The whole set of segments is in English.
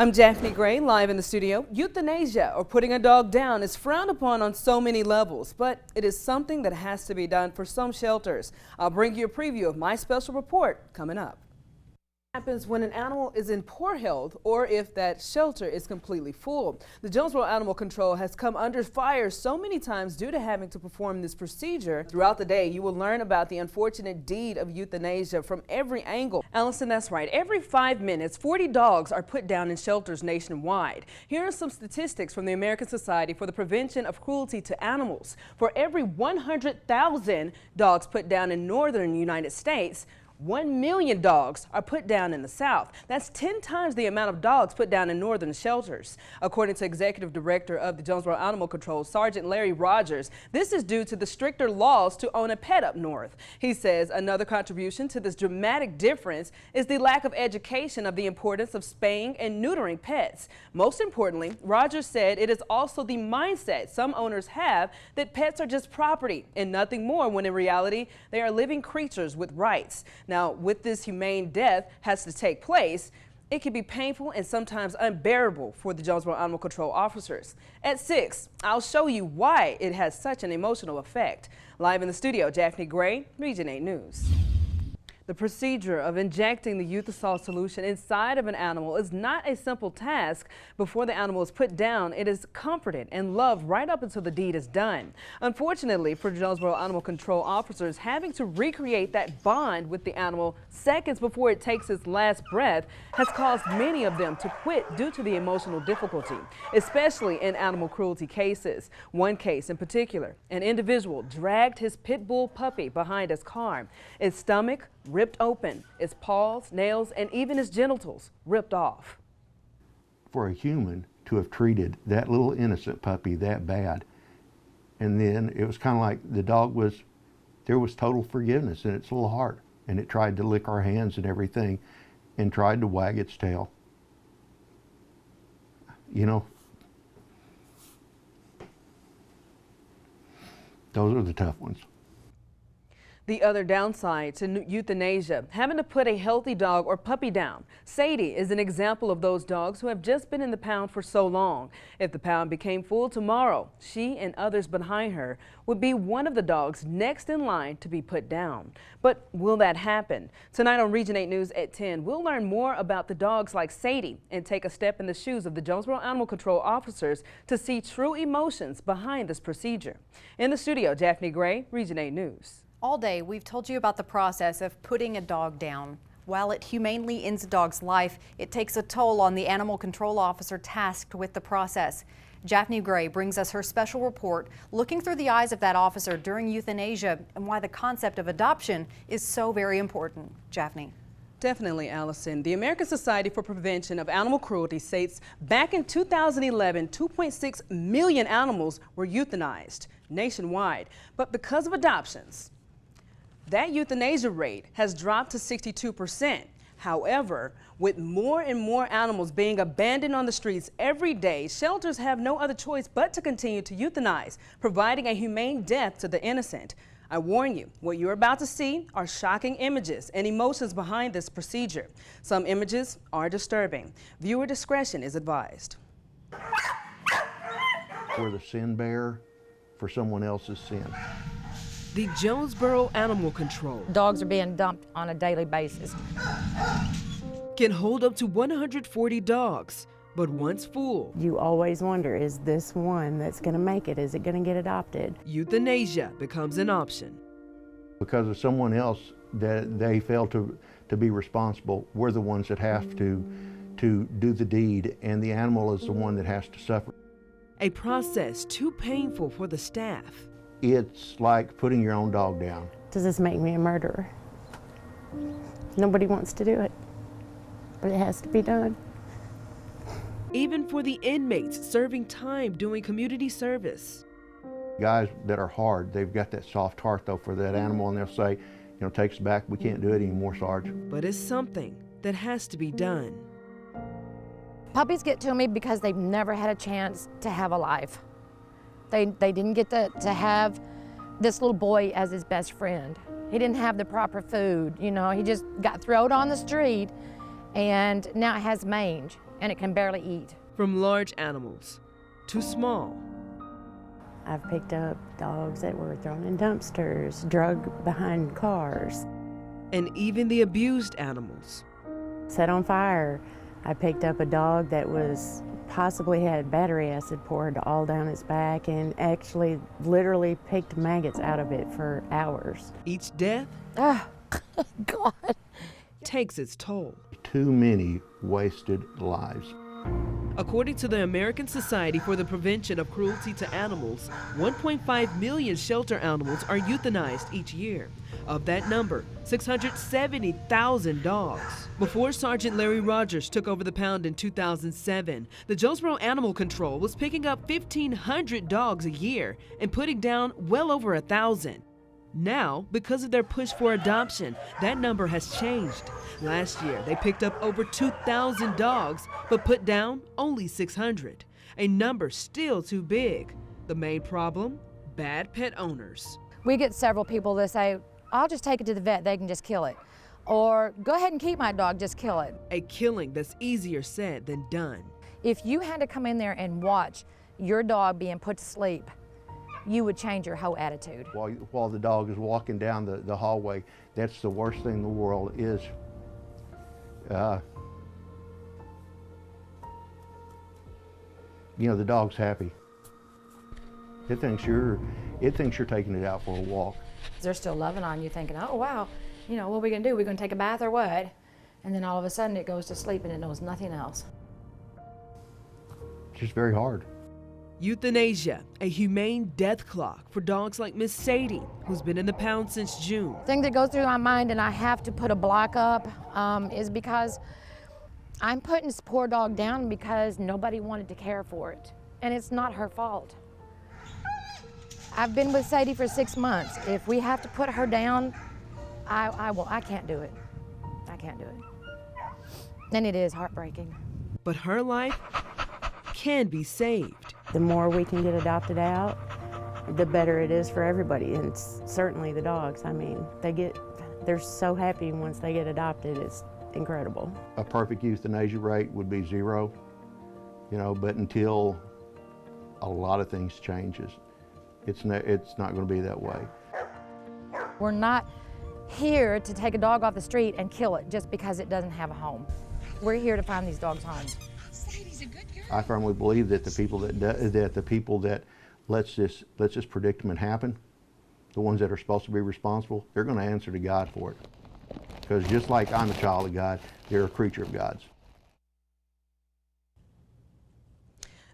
I'm Daphne Gray, live in the studio. Euthanasia, or putting a dog down, is frowned upon on so many levels, but it is something that has to be done for some shelters. I'll bring you a preview of my special report coming up. What happens when an animal is in poor health or if that shelter is completely full. The Jonesboro Animal Control has come under fire so many times due to having to perform this procedure. Throughout the day, you will learn about the unfortunate deed of euthanasia from every angle. Allison, that's right. Every 5 minutes, 40 dogs are put down in shelters nationwide. Here are some statistics from the American Society for the Prevention of Cruelty to Animals. For every 100,000 dogs put down in northern United States, 1 million dogs are put down in the South. That's 10 times the amount of dogs put down in northern shelters. According to Executive Director of the Jonesboro Animal Control, Sergeant Larry Rogers, this is due to the stricter laws to own a pet up north. He says another contribution to this dramatic difference is the lack of education of the importance of spaying and neutering pets. Most importantly, Rogers said it is also the mindset some owners have that pets are just property and nothing more, when in reality they are living creatures with rights. Now, with this humane death has to take place, it can be painful and sometimes unbearable for the Jonesboro Animal Control officers. At 6, I'll show you why it has such an emotional effect. Live in the studio, Daphne Gray, Region 8 News. The procedure of injecting the Euthanasia solution inside of an animal is not a simple task. Before the animal is put down, it is comforted and loved right up until the deed is done. Unfortunately for Jonesboro Animal Control officers, having to recreate that bond with the animal seconds before it takes its last breath has caused many of them to quit due to the emotional difficulty, especially in animal cruelty cases. One case in particular, an individual dragged his pit bull puppy behind his car. Its stomach ripped open, its paws, nails, and even his genitals ripped off. For a human to have treated that little innocent puppy that bad, and then it was kind of like the dog was, there was total forgiveness in its little heart, and it tried to lick our hands and everything and tried to wag its tail. You know, those are the tough ones. The other downside to euthanasia, having to put a healthy dog or puppy down. Sadie is an example of those dogs who have just been in the pound for so long. If the pound became full tomorrow, she and others behind her would be one of the dogs next in line to be put down. But will that happen? Tonight on Region 8 News at 10, we'll learn more about the dogs like Sadie and take a step in the shoes of the Jonesboro Animal Control officers to see true emotions behind this procedure. In the studio, Daphne Gray, Region 8 News. All day, we've told you about the process of putting a dog down. While it humanely ends a dog's life, it takes a toll on the animal control officer tasked with the process. Daphne Gray brings us her special report looking through the eyes of that officer during euthanasia and why the concept of adoption is so very important. Daphne. Definitely, Allison. The American Society for Prevention of Animal Cruelty states back in 2011, 2.6 million animals were euthanized nationwide. But because of adoptions, that euthanasia rate has dropped to 62%. However, with more and more animals being abandoned on the streets every day, shelters have no other choice but to continue to euthanize, providing a humane death to the innocent. I warn you, what you're about to see are shocking images and emotions behind this procedure. Some images are disturbing. Viewer discretion is advised. We're the sin bearer for someone else's sin. The Jonesboro Animal Control Dogs are being dumped on a daily basis. Can hold up to 140 dogs, but once full, you always wonder, is this one that's going to make it? Is it going to get adopted? Euthanasia becomes an option. Because of someone else that they fail to be responsible, we're the ones that have to do the deed, and the animal is the one that has to suffer. A process too painful for the staff. It's like putting your own dog down. Does this make me a murderer? Nobody wants to do it, but it has to be done. Even for the inmates serving time doing community service. Guys that are hard, they've got that soft heart though for that animal, and they'll say, you know, take us back, we can't do it anymore, Sarge. But it's something that has to be done. Puppies get to me because they've never had a chance to have a life. They didn't get to have this little boy as his best friend. He didn't have the proper food, you know, he just got thrown on the street and now it has mange and it can barely eat. From large animals to small. I've picked up dogs that were thrown in dumpsters, drugged behind cars, And even the abused animals. set on fire. I picked up a dog that was possibly had battery acid poured all down its back and actually literally picked maggots out of it for hours. Each death Oh, God. takes its toll. Too many wasted lives. According to the American Society for the Prevention of Cruelty to Animals, 1.5 million shelter animals are euthanized each year. Of that number, 670,000 dogs. Before Sergeant Larry Rogers took over the pound in 2007, the Jonesboro Animal Control was picking up 1,500 dogs a year and putting down well over 1,000. Now, because of their push for adoption, that number has changed. Last year, they picked up over 2,000 dogs, but put down only 600, a number still too big. The main problem? Bad pet owners. We get several people that say, I'll just take it to the vet, they can just kill it. Or go ahead and keep my dog, just kill it. A killing that's easier said than done. If you had to come in there and watch your dog being put to sleep, you would change your whole attitude. While the dog is walking down the hallway, that's the worst thing in the world is the dog's happy. It thinks you're taking it out for a walk. They're still loving on you thinking, oh wow, what are we gonna do? We're gonna take a bath or what? And then all of a sudden it goes to sleep and it knows nothing else. It's just very hard. Euthanasia, a humane death clock for dogs like Miss Sadie, who's been in the pound since June. The thing that goes through my mind and I have to put a block up is because I'm putting this poor dog down because nobody wanted to care for it. And it's not her fault. I've been with Sadie for 6 months. If we have to put her down, I can't do it. I can't do it. And it is heartbreaking. But her life can be saved. The more we can get adopted out, the better it is for everybody, and certainly the dogs. I mean, they're so happy once they get adopted. It's incredible. A perfect euthanasia rate would be 0, but until a lot of things changes, it's not going to be that way. We're not here to take a dog off the street and kill it just because it doesn't have a home. We're here to find these dogs homes. I firmly believe that the people that lets this predicament happen, the ones that are supposed to be responsible, they're going to answer to God for it. Because just like I'm a child of God, they're a creature of God's.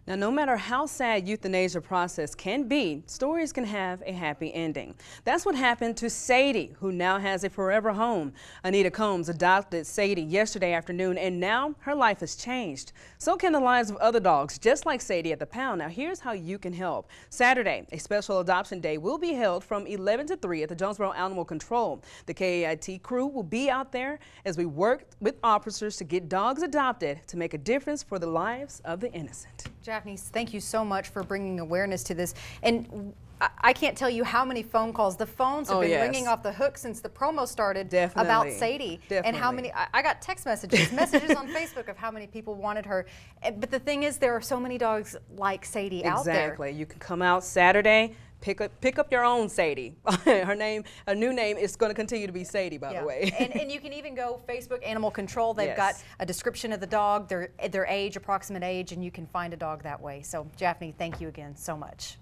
Now, no matter how sad euthanasia process can be, stories can have a happy ending. That's what happened to Sadie, who now has a forever home. Anita Combs adopted Sadie yesterday afternoon, and now her life has changed. So can the lives of other dogs, just like Sadie at the pound. Now, here's how you can help. Saturday, a special adoption day will be held from 11 to 3 at the Jonesboro Animal Control. The KAIT crew will be out there as we work with officers to get dogs adopted to make a difference for the lives of the innocent. Japhanie, thank you so much for bringing awareness to this. And I can't tell you how many phone calls. The phones have been ringing off the hook since the promo started about Sadie. And how many, I got text messages on Facebook of how many people wanted her. But the thing is, there are so many dogs like Sadie out there. Exactly. You can come out Saturday, pick up your own Sadie. Her new name is going to continue to be Sadie, by the way. And you can even go Facebook Animal Control. They've got a description of the dog, their age, approximate age, and you can find a dog that way. So, Japhanie, thank you again so much.